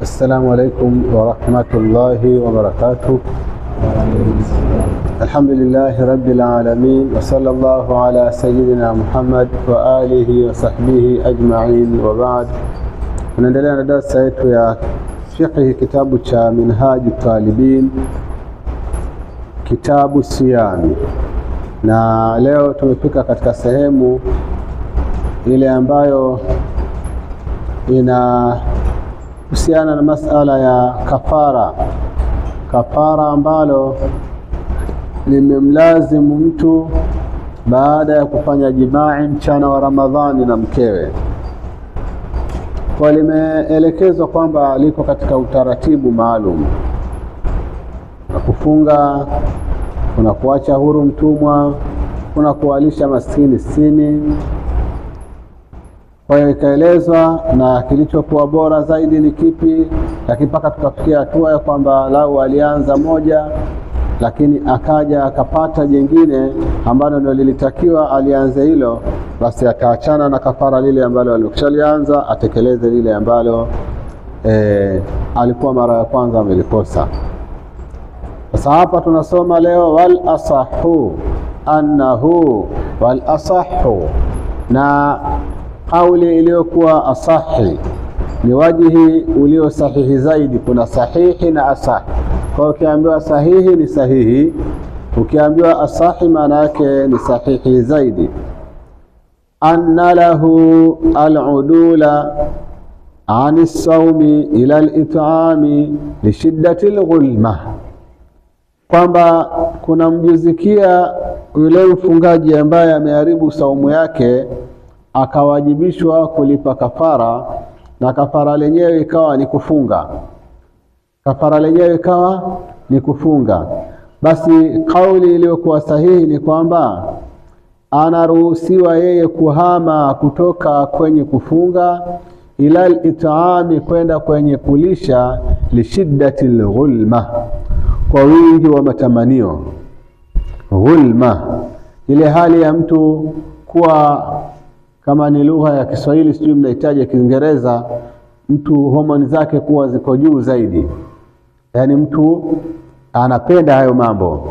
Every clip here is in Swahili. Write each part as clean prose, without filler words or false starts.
السلام عليكم ورحمة الله وبركاته. الحمد لله رب العالمين، وصلى الله على سيدنا محمد وآله وصحبه أجمعين، وبعد. Tunaendelea na darasa yetu ya fiqh, kitabu cha Minhaj Talibin, kitabu Siyam, na leo tumefika katika sehemu ile ambayo inahusiana na masala ya kafara ambalo limemlazimu mtu baada ya kufanya jimai mchana wa Ramadhani na mkewe. Kwa limeelekezwa kwamba liko katika utaratibu maalum, na kufunga, kuna kuacha huru mtumwa, kuna kuwalisha maskini 60. Kwa hiyo ikaelezwa na kilichokuwa bora zaidi ni kipi, lakini mpaka tukafikia hatua ya kwamba lau alianza moja lakini akaja akapata jingine ambalo ndio lilitakiwa alianze hilo, basi ataachana na kafara lile ambalo alikishalianza, atekeleze lile ambalo alikuwa mara ya kwanza amelikosa. Sasa hapa tunasoma leo wal asahu, na kauli iliyokuwa asahi ni wajihi ulio sahihi zaidi. Kuna sahihi na asahi. Kwa ukiambiwa sahihi ni sahihi, ukiambiwa asahi maana yake ni sahihi zaidi. Anna lahu al-udula ani sawmi ila al-it'ami li shiddati al-ghulma, kwamba kuna mjuzikia yule mfungaji ambaye ameharibu saumu yake akawajibishwa kulipa kafara, na kafara lenyewe ikawa ni kufunga. Basi kauli iliyokuwa sahihi ni kwamba anaruhusiwa yeye kuhama kutoka kwenye kufunga ila al-it'ami, kwenda kwenye kulisha, lishiddati al-ghulma, kwa wingi wa matamanio. Ghulma ile hali ya mtu kuwa, kama ni lugha ya Kiswahili sijui mnahitaji Kiingereza, mtu homoni zake kuwa ziko juu zaidi, yaani mtu anapenda hayo mambo.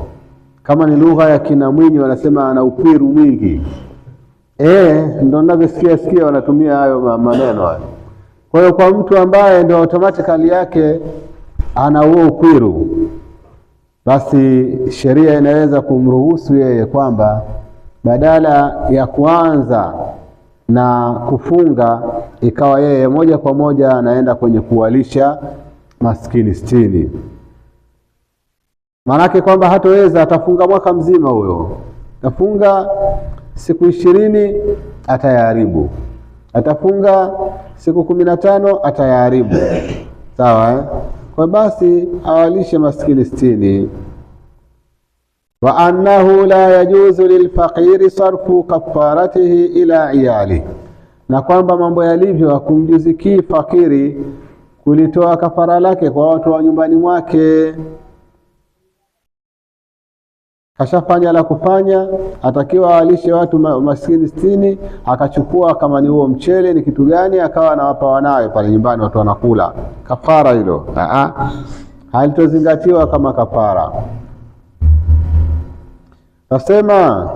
Kama ni lugha ya kina Mwinyi wanasema ana ukwiru mwingi. Ndio ninavyosikia wanatumia hayo maneno hayo. Kwa hiyo kwa mtu ambaye ndio automatically yake ana huo ukwiru, basi sheria inaweza kumruhusu yeye kwamba badala ya kuanza na kufunga ikawa yeye moja kwa moja anaenda kwenye kuwalisha maskini 60. Maanake kwamba hataweza, atafunga mwaka mzima huyo. Atafunga siku 20 atayaharibu, atafunga siku 15 atayaharibu. Sawa Kwa basi awalishe maskini 60. Wa annahu la yajuzu lilfaqiri sarfu kafaratihi ila iyali, na kwamba mambo yalivyo kumjuziki fakiri kulitoa kafara lake kwa watu wa nyumbani mwake. Kashafanya la kufanya, atakiwa awalishe watu maskini 60, akachukua kama ni huo mchele ni kitu gani, akawa anawapa wanawe pale nyumbani, watu wanakula. Kafara hilo halitozingatiwa kama kafara. Nasema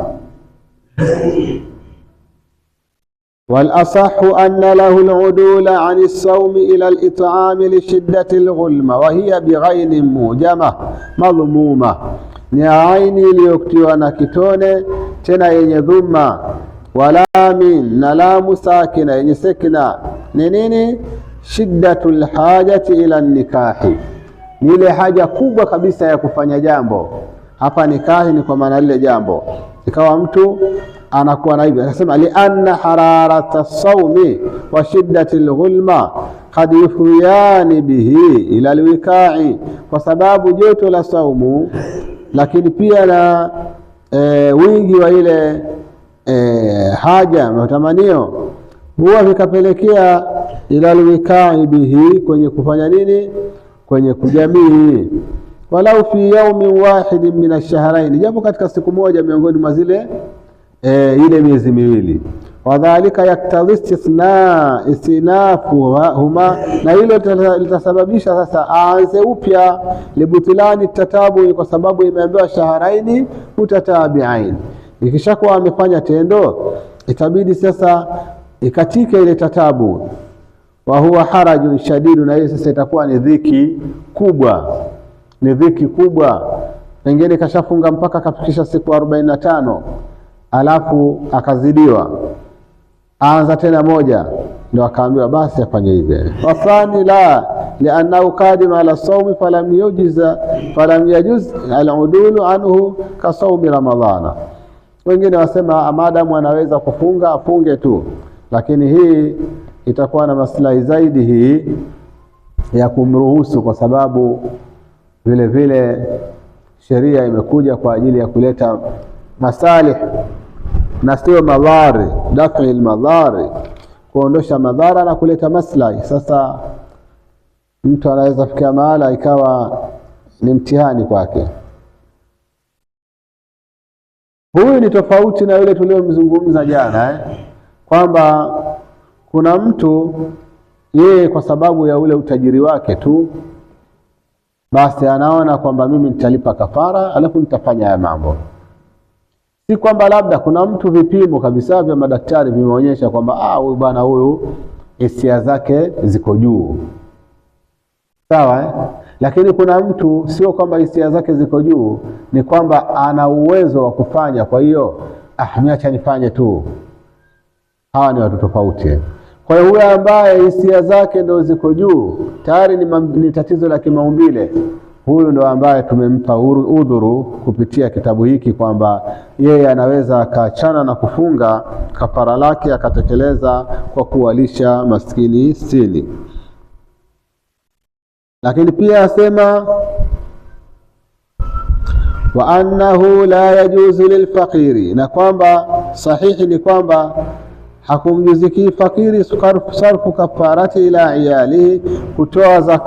wal asahu anna lahu al-udula an as-sawm ila al-it'am li shiddati al-ghulma wa hiya bighaynin mujama madhmuma, ni aini iliyotiwa na kitone tena yenye dhumma, wala min na lamu sakina yenye sekina. Ni nini? Shiddatul hajati ila nikahi, ni ile haja kubwa kabisa ya kufanya jambo. Hapa nikahi ni kwa maana lile jambo, ikawa mtu anakuwa na hivyo. Anasema li anna hararata as-sawmi wa shiddatil ghulma qad yufriyani bihi ila al-wika'i, kwa sababu joto la saumu lakini pia na wingi wa ile haja matamanio huwa vikapelekea ila al-wika'i bihi, kwenye kufanya nini? Kwenye kujamii. Walau fi yawmin wahidin min ash-shahrayn, japo katika siku moja miongoni mwa zile ile miezi miwili. wadhalika yaktadhi istinafu huma, na hilo litasababisha sasa aanze upya libutilani tatabu, kwa sababu imeambiwa shahraini mutatabi'ain. Ikishakuwa amefanya tendo itabidi sasa ikatike ile tatabu, wa huwa harajun shadidu, na hiyo sasa itakuwa ni dhiki kubwa, ni dhiki kubwa. Pengine kashafunga mpaka kafikisha siku 45 alafu akazidiwa, aanza tena moja, ndio akaambiwa basi afanye hivi. Wafani la li'annahu qadim ala sawmi falam yajuz al-udulu anhu ka sawmi ramadhana. Wengine wasema maadamu anaweza kufunga afunge tu, lakini hii itakuwa na maslahi zaidi hii ya kumruhusu, kwa sababu vile vile sheria imekuja kwa ajili ya kuleta masalih na sio madhari, dafi al-madhari, kuondosha madhara na kuleta maslahi. Sasa mtu anaweza fikia mahala ikawa ni mtihani kwake. Huyu ni tofauti na yule tuliomzungumza jana kwamba kuna mtu yeye kwa sababu ya ule utajiri wake tu basi anaona kwamba mimi nitalipa kafara alafu nitafanya haya mambo. Si kwamba labda kuna mtu vipimo kabisa vya madaktari vimeonyesha kwamba huyu bwana huyu hisia zake ziko juu. Sawa Lakini kuna mtu sio kwamba hisia zake ziko juu, ni kwamba ana uwezo wa kufanya, kwa hiyo niacha nifanye tu. Hawa ni watu tofauti. Kwa hiyo huyo ambaye hisia zake ndio ziko juu tayari ni tatizo la kimaumbile, huyu ndo ambaye tumempa udhuru kupitia kitabu hiki kwamba yeye anaweza akaachana na kufunga kafara lake akatekeleza kwa kuwalisha maskini 60. Lakini pia asema wa annahu la yajuzu lilfaqiri, na kwamba sahihi ni kwamba hakumjuziki fakiri sarfu kafarati ila iyalihi, kutoa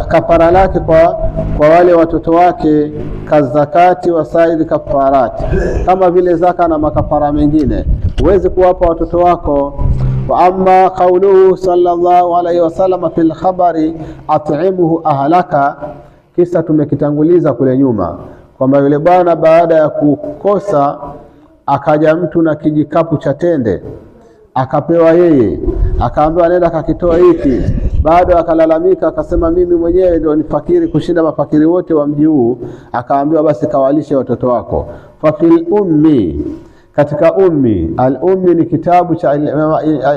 kafara lake kwa wale watoto wake, kazakati wa saidi kafarati, kama vile zaka na makafara mengine uweze kuwapa watoto wako. Wa amma qawluhu sallallahu alayhi wasallam fil khabari at'imuhu ahlaka, kisa tumekitanguliza kule nyuma kwamba yule bwana baada ya kukosa akaja mtu na kijikapu cha tende akapewa yeye, akaambiwa nenda kakitoa hiki, bado akalalamika akasema mimi mwenyewe ndio ni fakiri kushinda mafakiri wote wa mji huu, akaambiwa basi kawalishe watoto wako. Fa fil ummi, katika ummi, al-ummi ni kitabu cha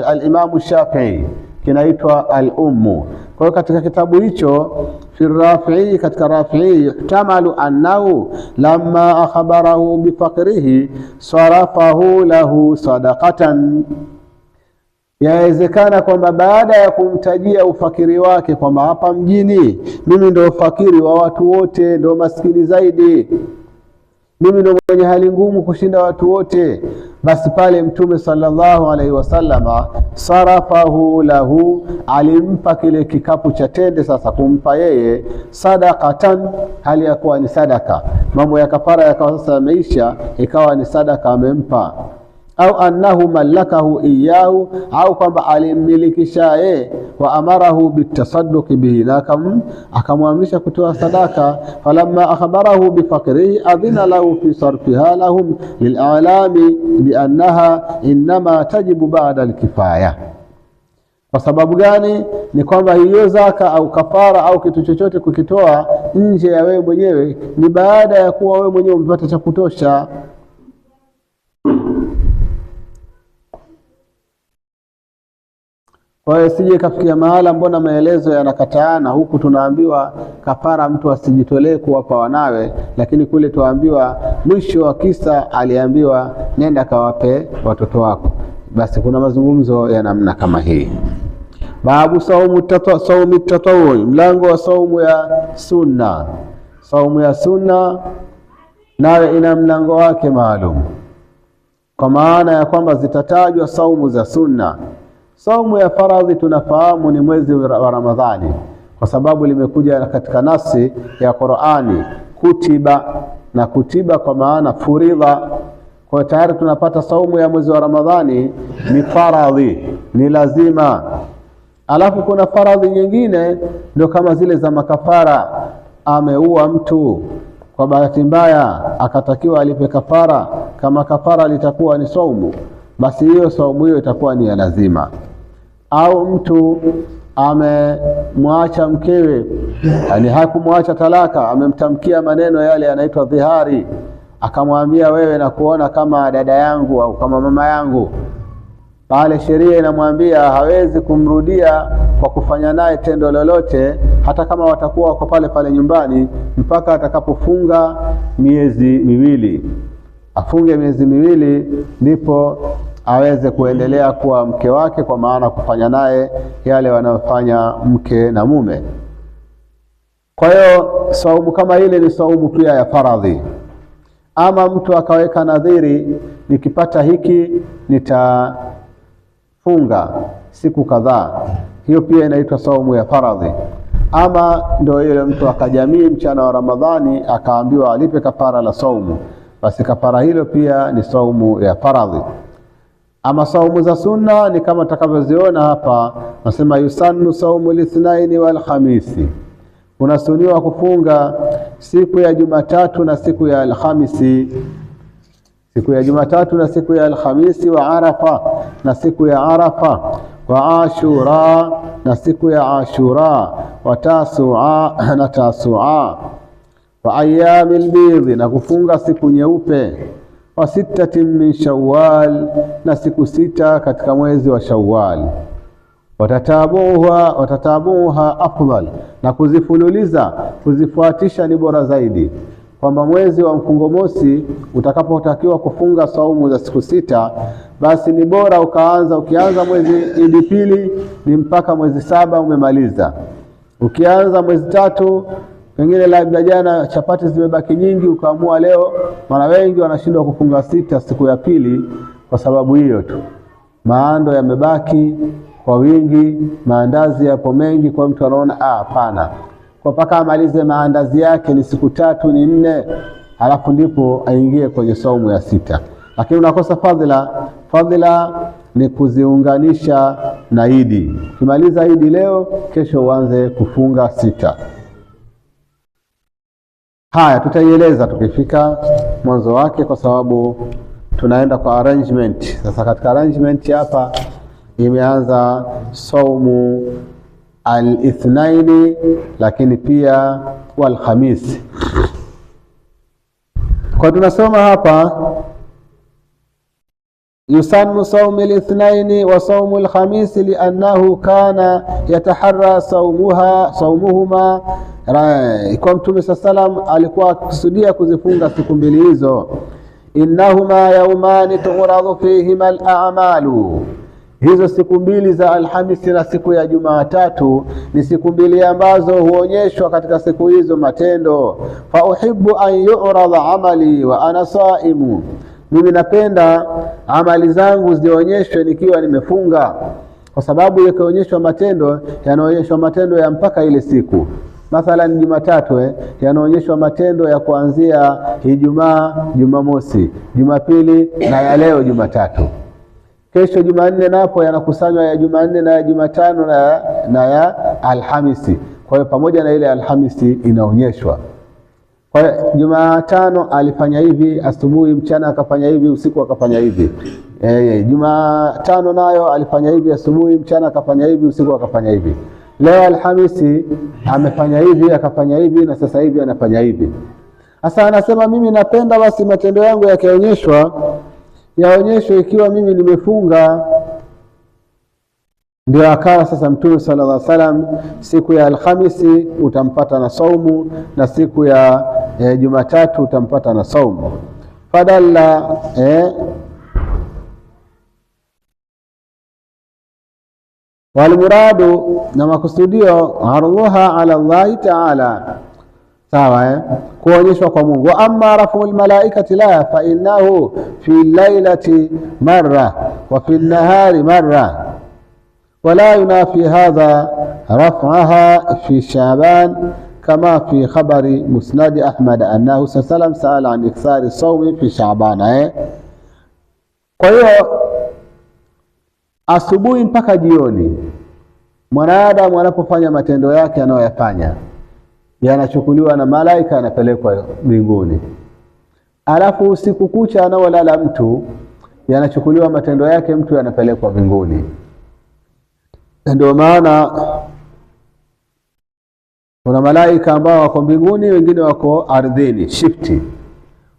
al-Imam Shafi'i kinaitwa al-Ummu. Kwa hiyo katika kitabu hicho fi Rafi'i, katika Rafi'i tamalu annahu lamma akhbarahu bi faqrihi sarafahu lahu sadaqatan, yawezekana kwamba baada ya kumtajia ufakiri wake kwamba hapa mjini mimi ndio fakiri wa watu wote, ndio maskini zaidi, mimi ndio mwenye hali ngumu kushinda watu wote, basi pale Mtume sallallahu alaihi wasallama sarafahu lahu, alimpa kile kikapu cha tende sasa kumpa yeye sadaqatan, hali ya kuwa ni sadaka. Mambo ya kafara yakawa sasa yameisha, ikawa ni sadaka amempa. Au annahu malakahu iyahu, au kwamba alimmilikisha yeye, wa amarahu bitasadduq bihi, akamwamrisha kutoa sadaka. Falamma akhbarahu bifaqrihi adhina lahu fi sarfiha lahum lil'alami biannaha inma tajibu ba'da alkifaya. Kwa sababu gani? Ni kwamba hiyo zaka au kafara au kitu chochote kukitoa nje ya wewe mwenyewe ni baada ya kuwa wewe mwenyewe umepata cha kutosha. Kwa hiyo sije kafikia mahala mbona maelezo yanakataana, huku tunaambiwa kafara mtu asijitolee kuwapa wanawe, lakini kule tuambiwa mwisho wa kisa aliambiwa nenda kawape watoto wako. Basi kuna mazungumzo ya namna kama hii. Babu saumu tatawwu, mlango wa saumu ya sunna. Saumu ya sunna nayo ina mlango wake maalum, kwa maana ya kwamba zitatajwa saumu za sunna. Saumu ya faradhi tunafahamu ni mwezi wa Ramadhani, kwa sababu limekuja katika nasi ya Qur'ani kutiba, na kutiba kwa maana furidha. Kwa tayari tunapata saumu ya mwezi wa Ramadhani ni faradhi, ni lazima. Alafu kuna faradhi nyingine ndio kama zile za makafara. Ameua mtu kwa bahati mbaya akatakiwa alipe kafara, kama kafara litakuwa ni saumu, basi hiyo saumu hiyo itakuwa ni ya lazima. Au mtu amemwacha mkewe, yani hakumwacha talaka, amemtamkia maneno yale yanaitwa dhihari, akamwambia wewe na kuona kama dada yangu au kama mama yangu, pale sheria inamwambia hawezi kumrudia kwa kufanya naye tendo lolote, hata kama watakuwa wako pale pale nyumbani, mpaka atakapofunga miezi miwili. Afunge miezi miwili ndipo aweze kuendelea kuwa mke wake, kwa maana kufanya naye yale wanayofanya mke na mume. Kwa hiyo saumu kama ile ni saumu pia ya faradhi. Ama mtu akaweka nadhiri, nikipata hiki nitafunga siku kadhaa, hiyo pia inaitwa saumu ya faradhi. Ama ndio ile mtu akajamii mchana wa Ramadhani akaambiwa alipe kafara la saumu, basi kafara hilo pia ni saumu ya faradhi. Ama saumu za sunna ni kama tutakavyoziona hapa, nasema yusannu saumu al-ithnaini wal khamisi, unasuniwa kufunga siku ya Jumatatu na siku ya Alhamisi, siku ya Jumatatu na siku ya Alhamisi, wa Arafa na siku ya Arafa, wa Ashura na siku ya Ashura, wa Tasua na Tasua, wa ayyamil bidhi na kufunga siku nyeupe, wa sittatin min Shawwal na siku sita katika mwezi wa Shawwal, watatabuha afdal na kuzifululiza, kuzifuatisha ni bora zaidi. Kwamba mwezi wa mfungo mosi utakapotakiwa kufunga saumu za siku sita, basi ni bora ukianza mwezi Idi pili ni mpaka mwezi saba umemaliza. Ukianza mwezi tatu, pengine labda jana chapati zimebaki nyingi, ukaamua leo, maana wengi wanashindwa kufunga sita siku ya pili kwa sababu hiyo tu, maando yamebaki kwa wingi, maandazi yapo mengi, kwa mtu anaona hapana, kwa paka amalize maandazi yake ni siku 3 ni 4, halafu ndipo aingie kwenye saumu ya sita. Lakini unakosa fadhila. Fadhila ni kuziunganisha na Idi. Ukimaliza Idi leo, kesho uanze kufunga sita. Haya tutaieleza tukifika mwanzo wake, kwa sababu tunaenda kwa arrangement. Sasa katika arrangement hapa imeanza saumu al-ithnaini, lakini pia wal khamis. Kwa tunasoma hapa yusannu saumu al-ithnaini wa saumu al-khamis li'annahu kana yataharra saumuhuma. Kwa Mtume sallam alikuwa akikusudia kuzifunga siku mbili hizo. Innahuma yawmani tughradhu fihima al-a'malu, hizo siku mbili za Alhamisi na siku ya Jumatatu ni siku mbili ambazo huonyeshwa katika siku hizo matendo. Fa uhibbu an yu'rada amali wa ana saimu, mimi napenda amali zangu zionyeshwe nikiwa nimefunga, kwa sababu yakionyeshwa matendo yanaonyeshwa matendo ya mpaka ile siku. Mathalan Jumatatu yanaonyeshwa matendo ya kuanzia Ijumaa, Jumamosi, Jumapili na ya leo Jumatatu. Kesho Jumanne napo yanakusanywa ya Jumanne na ya Jumatano na ya Alhamisi. Kwa hiyo pamoja na ile Alhamisi inaonyeshwa. Kwa hiyo Jumatano alifanya hivi asubuhi, mchana akafanya hivi, usiku akafanya hivi. Jumatano nayo alifanya hivi asubuhi, mchana akafanya hivi, usiku akafanya hivi. Leo Alhamisi amefanya hivi, akafanya hivi, na sasa hivi anafanya hivi. Sasa anasema mimi napenda basi matendo yangu yaonyeshwe ikiwa mimi nimefunga. Ndio akawa sasa Mtume sallallahu alaihi wasallam siku ya Alhamisi utampata na saumu, na siku ya Jumatatu utampata na saumu. Fadalla walmuradu, na makusudio arduha ala Allah ta'ala, sawa kuonyeshwa kwa Mungu. Wa amma raful malaikati la fa innahu fi lailati marra wa fi nahari marra, wala yunafi hadha raf'aha fi Sha'ban kama fi khabari musnad Ahmad annahu sallam sa'ala an ikthari sawmi fi Sha'ban. Kwa hiyo asubuhi mpaka jioni mwanadamu anapofanya matendo yake anayoyafanya yanachukuliwa na malaika, yanapelekwa mbinguni. Alafu usiku kucha anaolala mtu yanachukuliwa matendo yake mtu, yanapelekwa mbinguni. Ndio maana kuna malaika ambao wako mbinguni, wengine wako ardhini, shifti.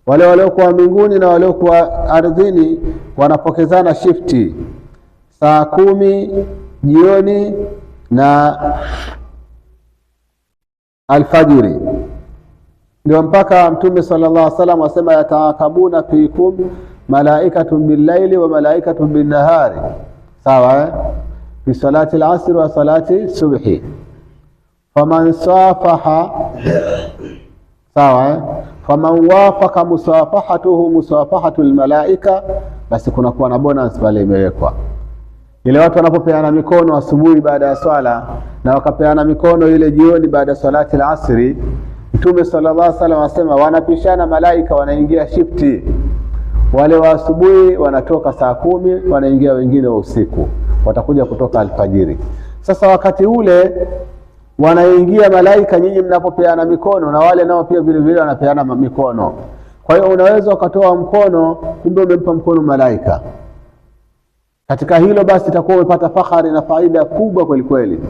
Wale waliokuwa mbinguni na waliokuwa ardhini wanapokezana shifti, saa 10 jioni na alfajiri. Ndio mpaka Mtume sallallahu alaihi wasallam asema yataakabuna fikum malaikatun bil-laili wa malaikatun bin-nahari, sawa fi salati al-asr wa salati subhi. Faman safaha, sawa, faman wafaka musafahatuhu musafahatul malaika, basi kuna kuwa na bonus pale imewekwa. Ile watu wanapopeana mikono asubuhi baada ya swala na wakapeana mikono ile jioni baada ya salati al-asri, Mtume sallallahu alaihi wasallam asema wanapishana malaika, wanaingia shifti. Wale wa asubuhi wanatoka saa 10, wanaingia wengine wa usiku, watakuja kutoka alfajiri. Sasa wakati ule wanaingia malaika, nyinyi mnapopeana mikono, na wale nao pia vile vile wanapeana mikono. Kwa hiyo unaweza ukatoa mkono, kumbe umempa mkono malaika. Katika hilo basi itakuwa umepata fahari na faida kubwa kweli kweli.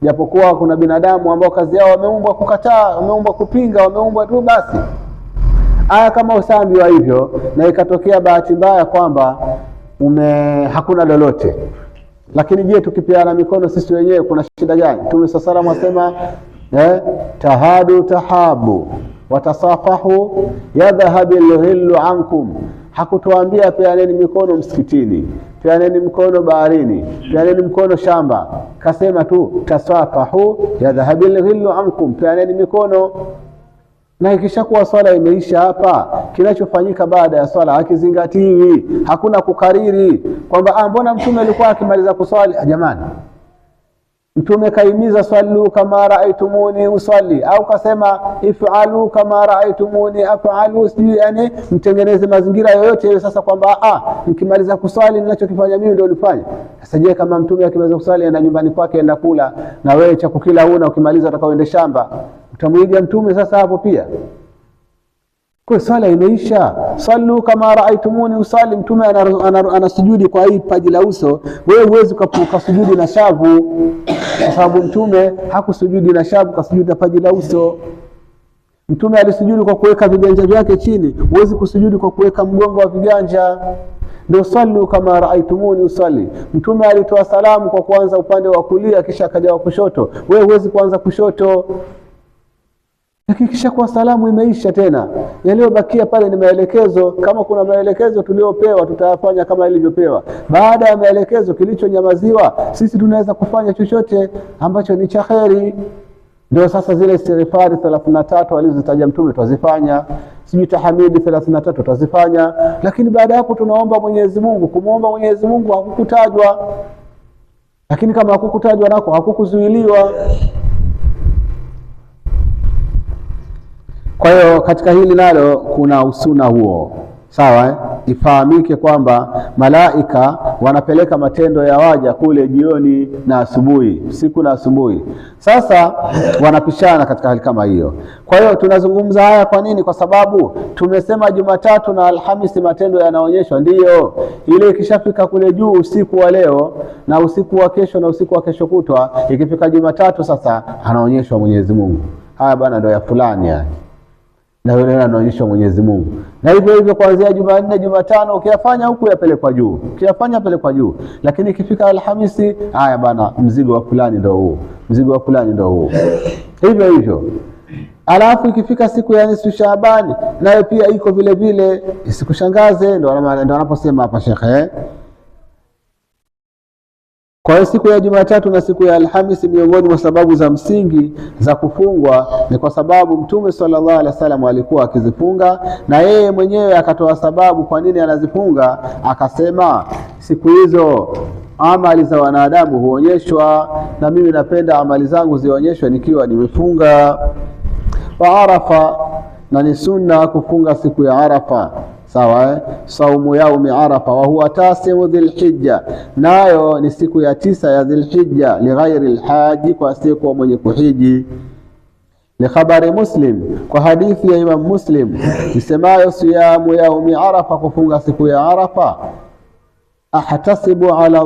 Japokuwa kuna binadamu ambao kazi yao wameumbwa kukataa, wameumbwa kupinga, wameumbwa tu basi. Aya kama usambiwa hivyo na ikatokea bahati mbaya kwamba hakuna lolote. Lakini je, tukipeana mikono sisi wenyewe kuna shida gani? Mtume sallallahu alaihi wasallam tahadu tahabu watasafahu yadhhabil ghillu ankum. Hakutuambia peaneni mikono msikitini, peaneni mkono baharini, peaneni mkono shamba. Kasema tu tasafahu yadhhabil ghillu ankum, peaneni mikono. Na ikishakuwa swala imeisha hapa, kinachofanyika baada ya swala hakizingatiwi. Hakuna kukariri kwamba mbona Mtume alikuwa akimaliza kuswali. Jamani, Mtume kaimiza swallu kama raaitumuni usalli, au kasema if'alu kama raaitumuni af'alu. Yani mtengeneze mazingira yoyote ile sasa kwamba nikimaliza kuswali ninachokifanya mimi ndio nifanye. Sasa je, kama Mtume akimaliza kuswali enda nyumbani kwake, enda kula, na wewe cha kukila huna, ukimaliza utakaoende shamba, utamuiga Mtume sasa hapo pia? Kwa swala imeisha. Sallu kama raaitumuni usalli. Mtume anasujudi kwa hii paji la uso, wewe huwezi ukasujudi na shavu, kwa sababu Mtume hakusujudi na shavu, kasujudi na paji la uso. Mtume alisujudi kwa kuweka viganja vyake chini, huwezi kusujudi kwa kuweka mgongo wa viganja. Ndio sallu kama raaitumuni usalli. Mtume alitoa salamu kwa kuanza upande wa kulia kisha akaja wa kushoto, wewe huwezi kuanza kushoto. Lakini kisha kwa salamu imeisha, tena yaliyobakia pale ni maelekezo. Kama kuna maelekezo tuliopewa tutayafanya kama ilivyopewa. Baada ya maelekezo, kilichonyamaziwa sisi tunaweza kufanya chochote ambacho ni cha kheri. Ndio sasa zile istighfari 33 alizozitaja Mtume twazifanya, sijui tahmidi 33 twazifanya. Lakini baada hapo tunaomba Mwenyezi Mungu. Kumuomba Mwenyezi Mungu hakukutajwa, lakini kama hakukutajwa nako hakukuzuiliwa. Kwa hiyo katika hili nalo kuna usuna huo, sawa. Ifahamike kwamba malaika wanapeleka matendo ya waja kule jioni na asubuhi, usiku na asubuhi. Sasa wanapishana katika hali kama hiyo. Kwa hiyo tunazungumza haya kwa nini? Kwa sababu tumesema Jumatatu na Alhamisi matendo yanaonyeshwa, ndiyo ile ikishafika kule juu usiku wa leo na usiku wa kesho na usiku wa kesho kutwa, ikifika Jumatatu sasa anaonyeshwa Mwenyezi Mungu. Haya bwana ndio ya fulani yani, na yule anaonyeshwa Mwenyezi Mungu. Na hivyo hivyo kuanzia Jumanne, Jumatano ukiyafanya huku yapelekwa juu, ukiyafanya pelekwa juu. Lakini ikifika Alhamisi, haya bana, mzigo wa fulani ndio huu, mzigo wa fulani ndio huu. Hivyo hivyo. Alafu ikifika siku ya nusu Shaabani, nayo pia iko vile vile. Isikushangaze, ndio anaposema hapa Sheikh Kwa hiyo siku ya Jumatatu na siku ya Alhamisi, miongoni mwa sababu za msingi za kufungwa ni kwa sababu Mtume sallallahu alaihi wasallam alikuwa akizifunga, na yeye mwenyewe akatoa sababu kwa nini anazifunga. Akasema siku hizo amali za wanadamu huonyeshwa, na mimi napenda amali zangu zionyeshwe nikiwa nimefunga. Wa Arafa, na ni sunna kufunga siku ya Arafa, sawa. Saumu yaumi Arafa wa huwa tasiu dhilhijja, nayo ni siku ya 9 ya Dhilhijja, lighairi alhaji, kwa siku mwenye kuhiji. Likhabari Muslim, kwa hadithi ya Imam Muslim isemayo siyamu yaumi Arafa, kufunga siku ya Arafa, ahtasibu ala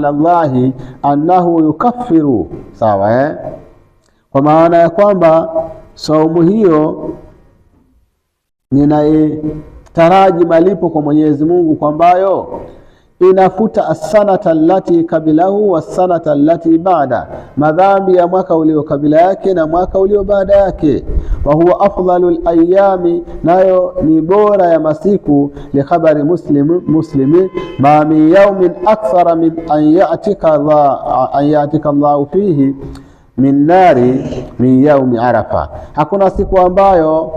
Allahi annahu yukaffiru, sawa. Kwa maana ya kwamba saumu hiyo ninataraji malipo kwa Mwenyezi Mungu kwambayo inafuta as-sanata allati kabilahu was-sanata allati ba'da, madhambi ya mwaka ulio kabila yake na mwaka ulio baada yake. Wa huwa afdalul ayami, nayo ni bora ya masiku. Li khabari Muslimi ma min yawmin akthara min an ya'tika Allah fihi min nari min yaumi Arafa, hakuna siku ambayo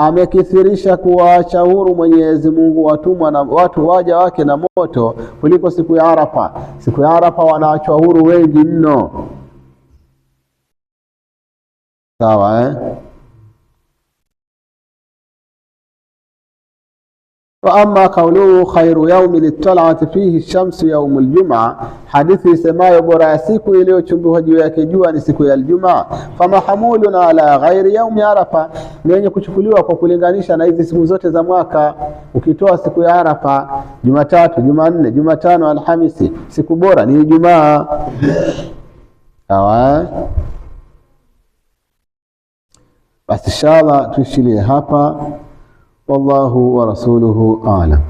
amekithirisha kuwaacha huru Mwenyezi Mungu watumwa na watu waja wake na moto kuliko siku ya Arafa. Siku ya Arafa wanaachwa huru wengi mno, sawa. Wa amma qawluhu khairu yawmin ittala'at fihi ash-shamsu yawm al-jum'a, hadithi isemayo bora ya siku iliyochumbuka juu yake jua ni siku ya Ijumaa. Famahamulun ala ghairi yawmi Arafa, ni yenye kuchukuliwa kwa kulinganisha na hizi siku zote za mwaka. Ukitoa siku ya Arafa, Jumatatu, Jumanne, Jumatano, Alhamisi, siku bora ni Ijumaa, sawa. Basi inshallah tuishilie hapa. Wallahu wa rasuluhu a'lam.